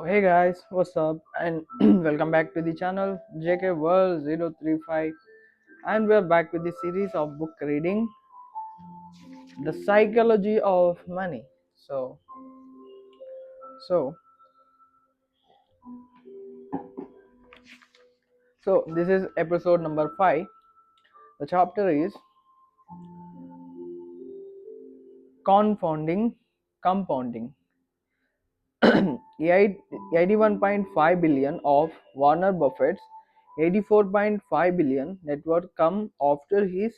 So hey guys, what's up and welcome back to the channel JKworld035, and we're back with the series of book reading, The Psychology of Money. So so this is episode number 5. The chapter is Confounding Compounding. 81.5 billion of Warren Buffett's 84.5 billion net worth come after his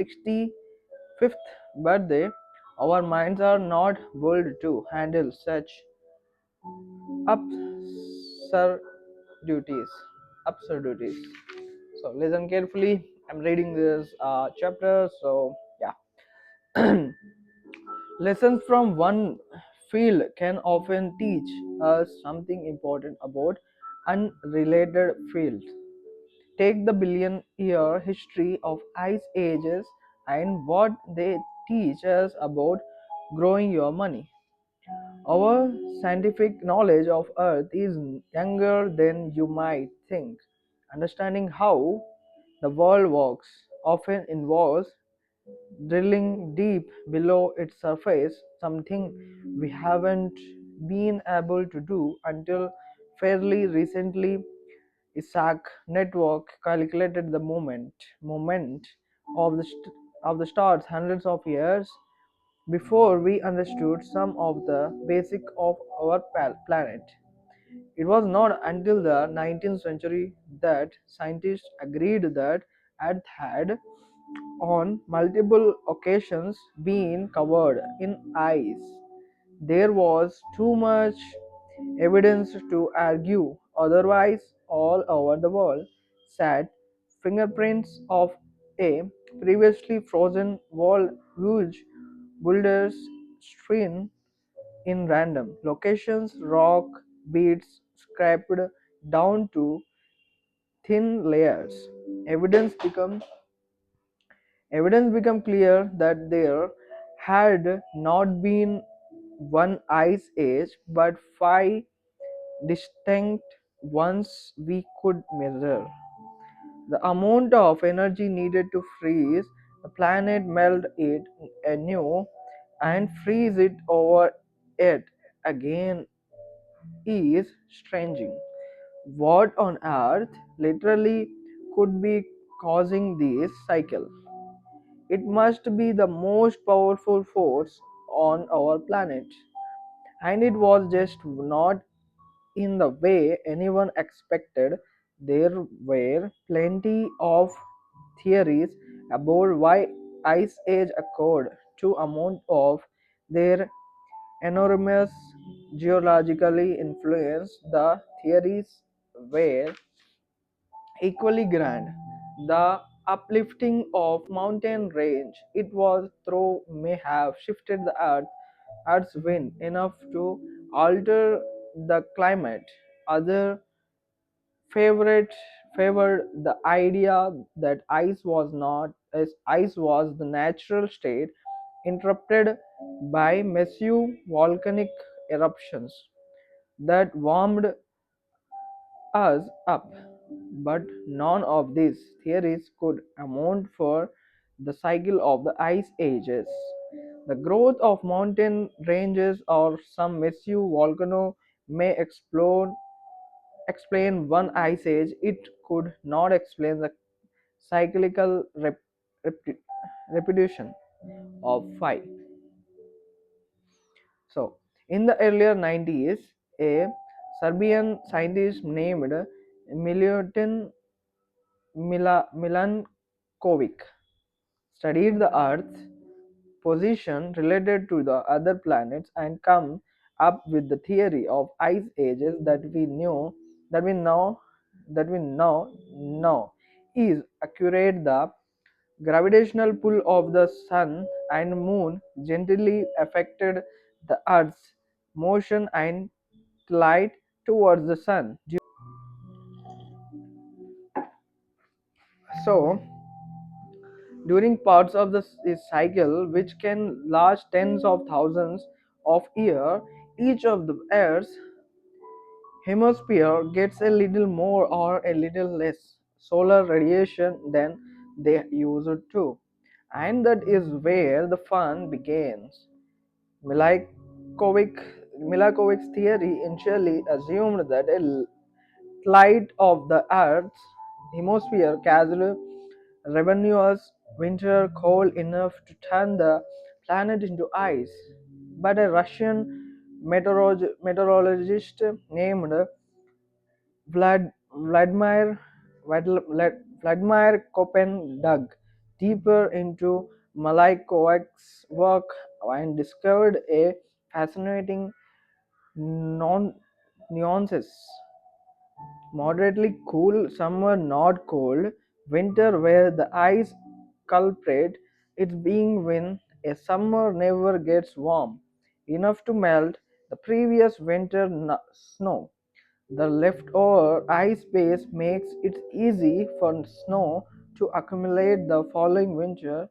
65th birthday. Our minds are not built to handle such absurdities. Absurdities. So listen carefully. I'm reading this chapter. So yeah. Lessons from one field can often teach us something important about unrelated fields. Take the billion-year history of ice ages and what they teach us about growing your money. Our scientific knowledge of Earth is younger than you might think. Understanding how the world works often involves drilling deep below its surface, something we haven't been able to do until fairly recently. Isaac network calculated the moment of the stars hundreds of years before we understood some of the basic of our planet. It was not until the 19th century that scientists agreed that Earth had on multiple occasions been covered in ice. There was too much evidence to argue otherwise. All over the world sat fingerprints of a previously frozen wall, huge boulders strewn in random locations, rock beads scraped down to thin layers. Evidence became clear that there had not been one ice age but five distinct ones we could measure. The amount of energy needed to freeze the planet, melt it anew, and freeze it over it again is strange. What on earth literally could be causing this cycle? It must be the most powerful force on our planet, and it was just not in the way anyone expected. There were plenty of theories about why ice age occurred. To amount of their enormous geologically influence, the theories were equally grand. The uplifting of mountain range it was through may have shifted the earth's wind enough to alter the climate. Other favorite favored the idea that ice was the natural state interrupted by massive volcanic eruptions that warmed us up. But none of these theories could account for the cycle of the ice ages. The growth of mountain ranges or some massive volcano may explain one ice age. It could not explain the cyclical repetition of five. So, in the earlier 90s, a Serbian scientist named Milutin Milankovic studied the Earth's position related to the other planets and come up with the theory of ice ages that we now know is accurate. The gravitational pull of the sun and moon gently affected the Earth's motion and light towards the sun. So, during parts of this cycle, which can last tens of thousands of years, each of the Earth's hemisphere gets a little more or a little less solar radiation than they used to. And that is where the fun begins. Milankovitch, Milankovich's theory initially assumed that a light of the Earth's hemisphere caused revenuous winter cold enough to turn the planet into ice. But a Russian meteorologist named Vladimir Koppen dug deeper into Malaikovich's work and discovered a fascinating nuances. Moderately cool summer, not cold winter, where the ice culprit is being when a summer never gets warm enough to melt the previous winter snow. The leftover ice base makes it easy for snow to accumulate the following winter,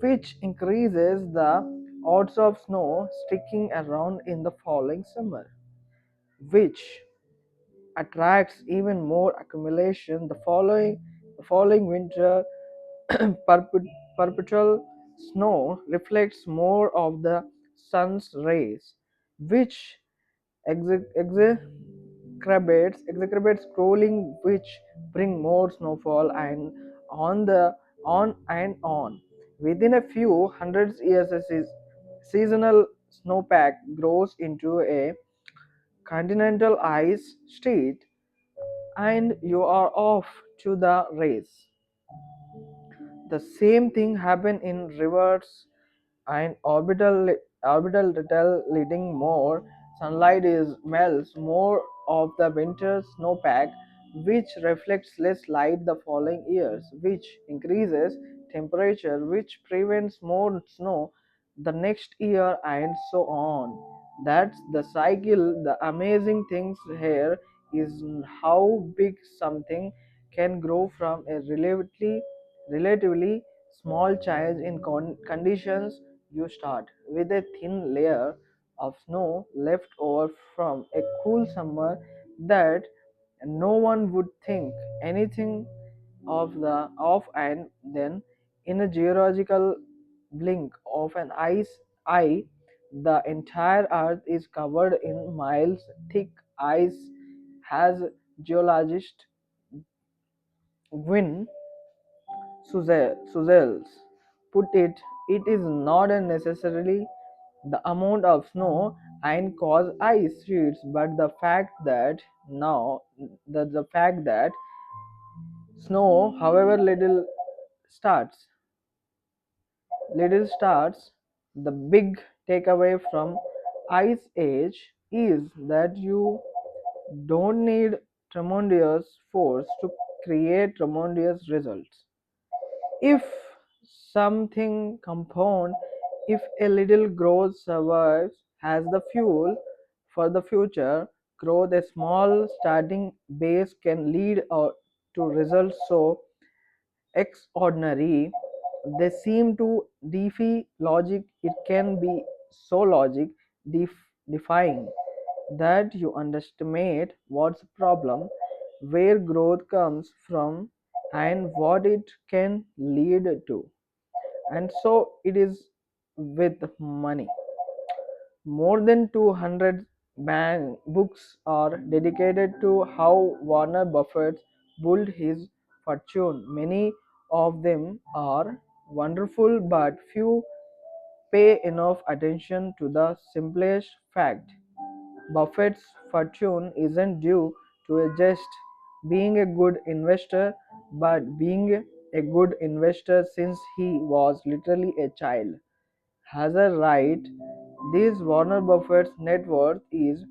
which increases the odds of snow sticking around in the following summer, which attracts even more accumulation the following winter. Perpetual snow reflects more of the sun's rays, which exacerbates cooling, which bring more snowfall, and on. Within a few hundred years, a seasonal snowpack grows into a continental ice sheet, and you are off to the race. The same thing happen in rivers and orbital detail, leading more sunlight is melts more of the winter snowpack, which reflects less light the following years, which increases temperature, which prevents more snow the next year, and so on. That's the cycle. The amazing things here is how big something can grow from a relatively small change in conditions. You start with a thin layer of snow left over from a cool summer that no one would think anything of, and then in a geological blink of an eye, the entire earth is covered in miles thick ice. Has geologist Gwyn Suzels put it, it is not necessarily the amount of snow and cause ice sheets, but the fact that snow, however starts little starts. The big takeaway from Ice Age is that you don't need tremendous force to create tremendous results. If something compound, if a little growth survives as the fuel for the future growth, a small starting base can lead to results so extraordinary they seem to defy logic. It can be so logic defying that you underestimate what's the problem, where growth comes from, and what it can lead to. And so it is with money. More than 200 books are dedicated to how Warren Buffett built his fortune. Many of them are wonderful, but few pay enough attention to the simplest fact. Buffett's fortune isn't due to just being a good investor, but being a good investor since he was literally a child. Has a right. This Warren Buffett's net worth is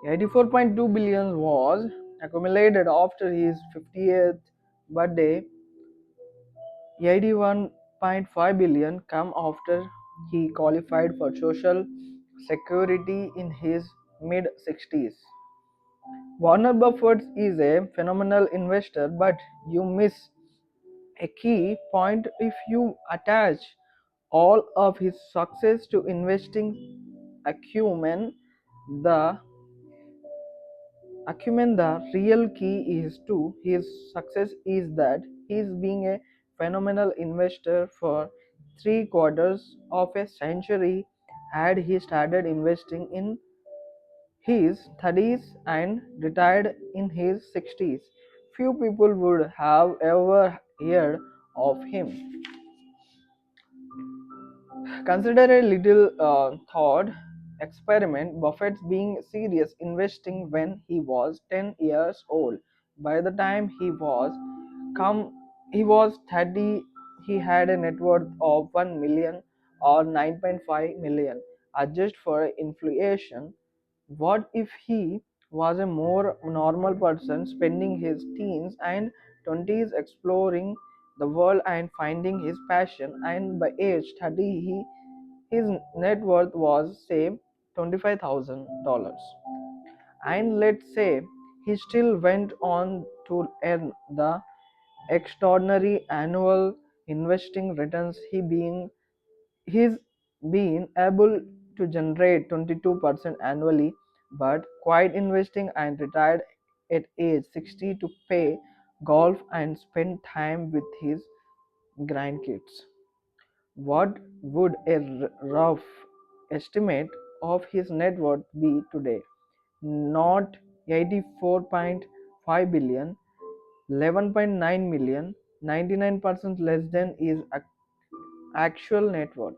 84.2 billion, was accumulated after his 50th birthday. 81.5 billion come after he qualified for social security in his mid 60s. Warren Buffett is a phenomenal investor, but you miss a key point if you attach all of his success to investing acumen. The the real key is to his success is that he is being a phenomenal investor for 3 quarters of a century. Had he started investing in his 30s and retired in his 60s, few people would have ever heard of him. Consider a little thought experiment. Buffett being serious investing when he was 10 years old. By the time come he was 30, he had a net worth of 1 million or 9.5 million. Adjust for inflation. What if he was a more normal person spending his teens and 20s exploring the world and finding his passion, and by age 30 his net worth was say $25,000, and let's say he still went on to earn the extraordinary annual investing returns he's been able to generate 22% annually, but quit investing and retired at age 60 to play golf and spend time with his grandkids. What would a rough estimate of his net worth be today? Not 84.5 billion, 11.9 million, 99% less than his actual net worth.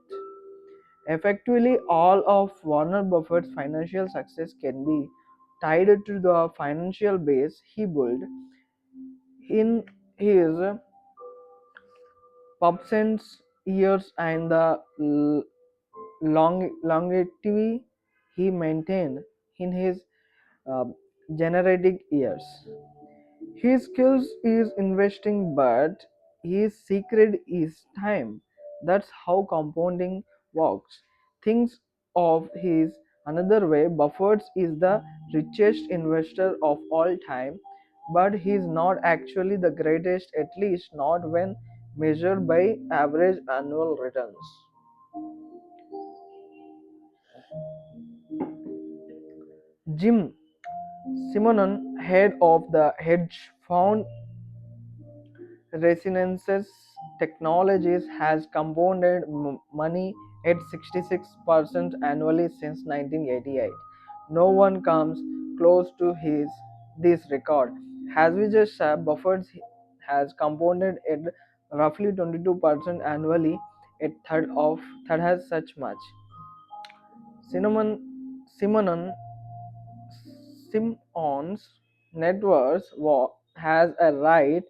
Effectively, all of Warren Buffett's financial success can be tied to the financial base he built in his pubscent years and the longevity he maintained in his uh, genetic years. His skills is investing, but his secret is time. That's how compounding works. Things of his another way, Buffett is the richest investor of all time, but he is not actually the greatest, at least not when measured by average annual returns. Jim Simonon, head of the hedge fund Resonance's Technologies has compounded money at 66% annually since 1988. No one comes close to this record. As we just said, Buffett has compounded at roughly 22% annually. A third has such much. Simonon Simon's net worth has a right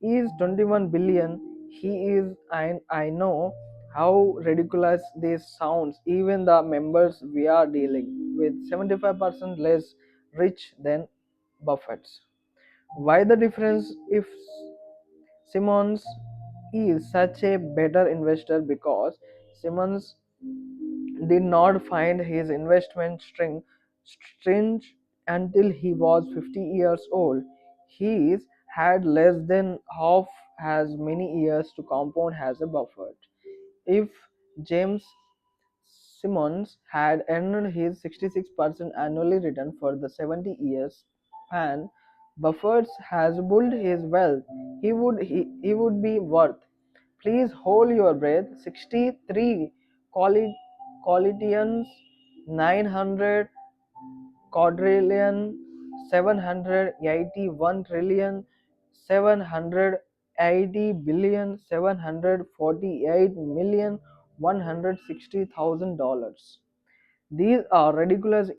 is 21 billion. He is, and I know how ridiculous this sounds. Even the members we are dealing with 75% less rich than Buffett's. Why the difference if Simmons is such a better investor? Because Simmons did not find his investment strange until he was 50 years old. He had less than half as many years to compound as a Buffett. If James Simmons had earned his 66% annually return for the 70 years span Buffett has built his wealth, he would be worth. Please hold your breath. 63 quotidians, 900 quadrillion, 781 trillion, 780 billion, 748,160,000 dollars. These are ridiculous.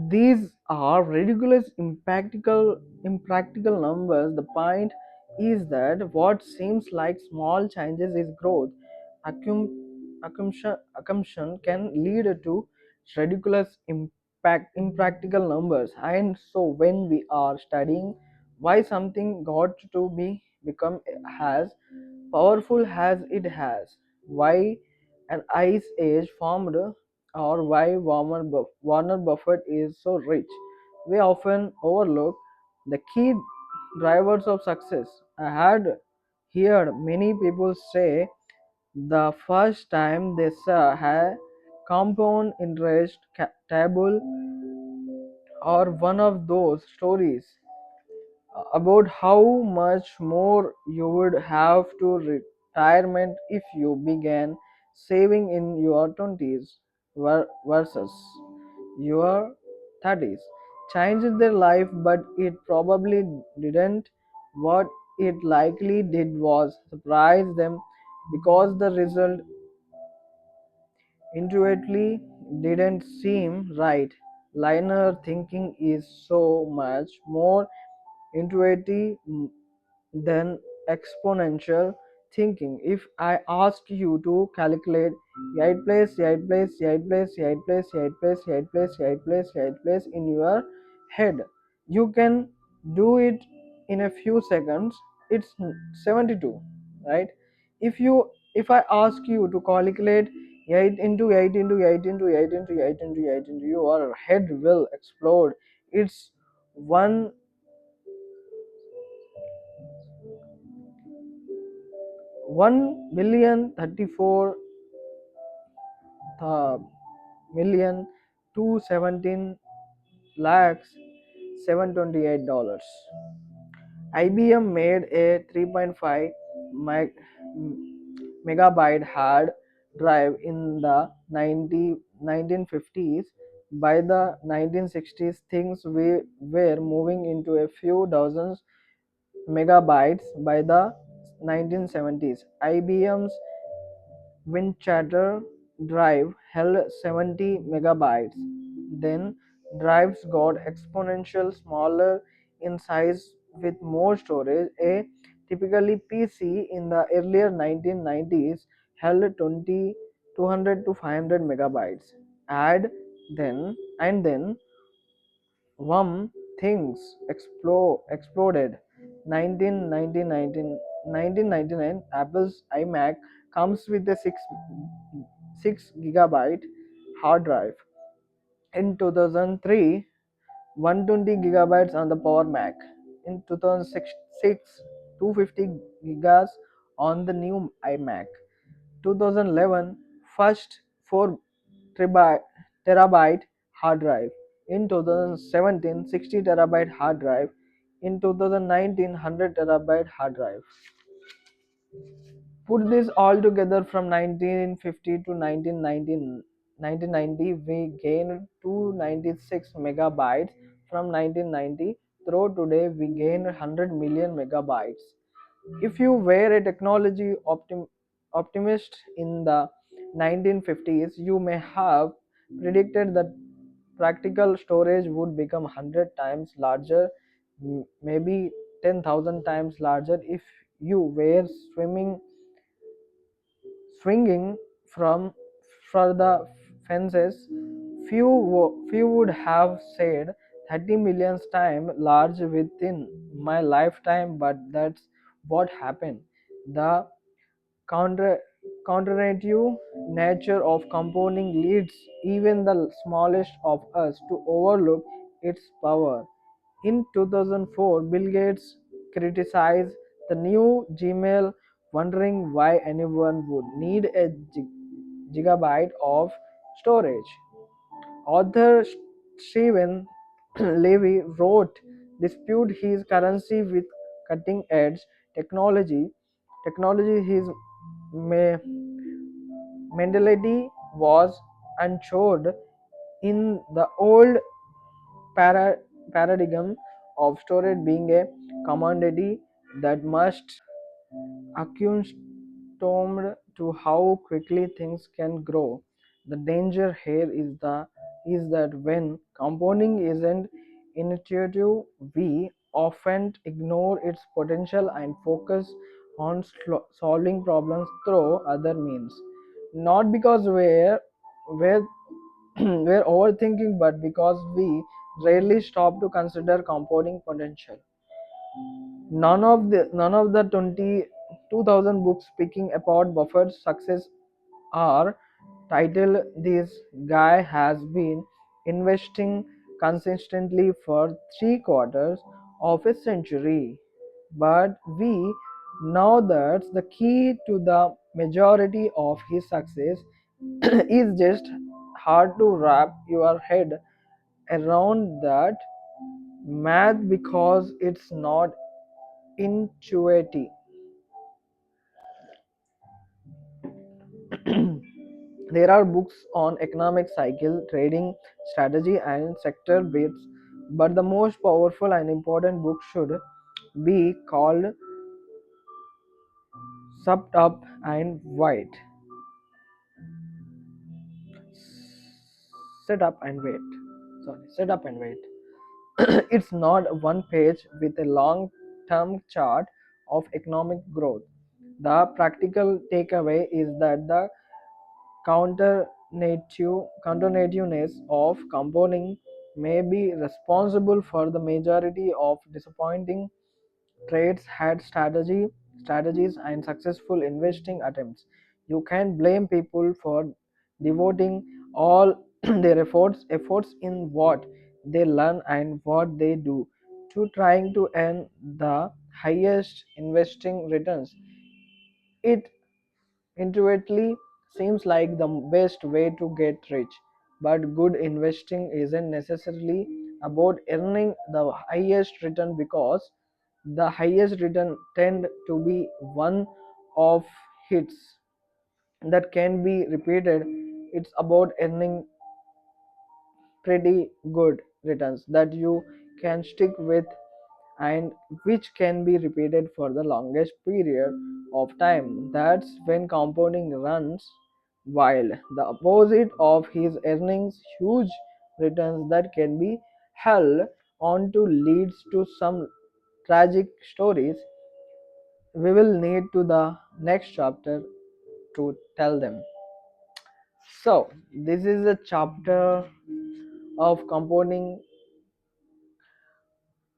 These are ridiculous impractical numbers. The point is that what seems like small changes is growth. Accumulation can lead to ridiculous impractical numbers. And so when we are studying why something got to be become has powerful as it has, why an ice age formed, or why Warner Buffett is so rich, we often overlook the key drivers of success. I had heard many people say the first time they saw a compound interest table or one of those stories about how much more you would have to retirement if you began saving in your 20s versus your 30s changed their life, but it probably didn't. What it likely did was surprise them because the result intuitively didn't seem right. Linear thinking is so much more intuitive than exponential thinking. If I ask you to calculate 8 place 8 place 8 place 8 place 8 place 8 place 8 place 8 place in your head, you can do it in a few seconds. It's 72, right? If I ask you to calculate 8 into 8 into 8 into 8 into 8 into 8 into, your head will explode. It's 1,034 million 217 lakhs $728. IBM made a 3.5 megabyte hard drive in the 1950s. By the 1960s, things were moving into a few dozens megabytes. By the 1970s, IBM's Winchester drive held 70 megabytes. Then drives got exponential smaller in size with more storage. A typically PC in the earlier 1990s held 200 to 500 megabytes. And then Wham! Things exploded. 1999, Apple's iMac comes with a 6 gigabyte hard drive. In 2003, 120 gigabytes on the Power Mac. In 2006, 250 gigas on the new iMac. 2011, first 4 terabyte hard drive. In 2017, 60 terabyte hard drive. In 2019, 100 terabyte hard drive. Put this all together from 1950 to 1990, we gained 296 megabytes. From 1990 through today, we gained 100 million megabytes. If you were a technology optimist in the 1950s, you may have predicted that practical storage would become 100 times larger, maybe 10,000 times larger. If you were swinging from for the fences, few would have said 30 million times large within my lifetime, but that's what happened. The counter counterintuitive nature of compounding leads even the smallest of us to overlook its power. In 2004, Bill Gates criticized the new Gmail, wondering why anyone would need a gigabyte of storage. Author Stephen Levy wrote, dispute his currency with cutting edge technology. His mentality was unchanged in the old para- paradigm of storage being a commodity that must accustomed to how quickly things can grow. The danger here is that when compounding isn't intuitive, we often ignore its potential and focus on solving problems through other means. Not because we're we're overthinking, but because we rarely stop to consider compounding potential. None of the 22,000 books speaking about Buffett's success are titled "This guy has been investing consistently for three quarters of a century." But we Now that's the key to the majority of his success is just hard to wrap your head around that math because it's not intuitive. There are books on economic cycle, trading strategy, and sector bits, but the most powerful and important book should be called Subbed Up and Wait. Set up and wait. Sorry, set up and wait. It's not one page with a long term chart of economic growth. The practical takeaway is that the counternativeness of compounding may be responsible for the majority of disappointing trades had strategies and successful investing attempts. You can't blame people for devoting all their efforts in what they learn and what they do to trying to earn the highest investing returns. It intuitively seems like the best way to get rich, but good investing isn't necessarily about earning the highest return because the highest return tend to be one of hits that can be repeated. It's about earning pretty good returns that you can stick with and which can be repeated for the longest period of time. That's when compounding runs wild. The opposite of his earnings, huge returns that can be held on to leads to some tragic stories. We will need to the next chapter to tell them. So this is a chapter of confounding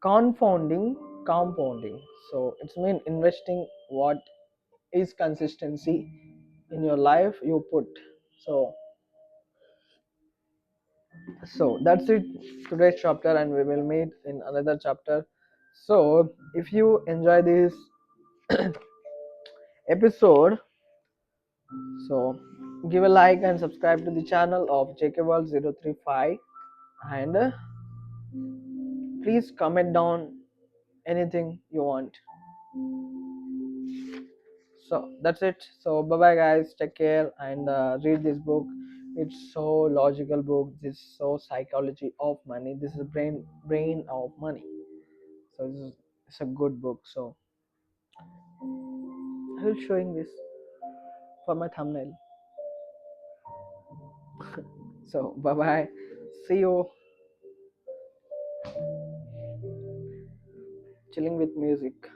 compounding. So it's mean investing what is consistency in your life you put. So that's it today's chapter and we will meet in another chapter. So if you enjoy this episode, so give a like and subscribe to the channel of JKworld035 and please comment down anything you want. So that's it. So bye bye guys, take care and read this book. It's so logical book. This is so psychology of money. This is brain of money. So it's a good book. So I will showing this for my thumbnail. So bye bye, see you. Chilling with music.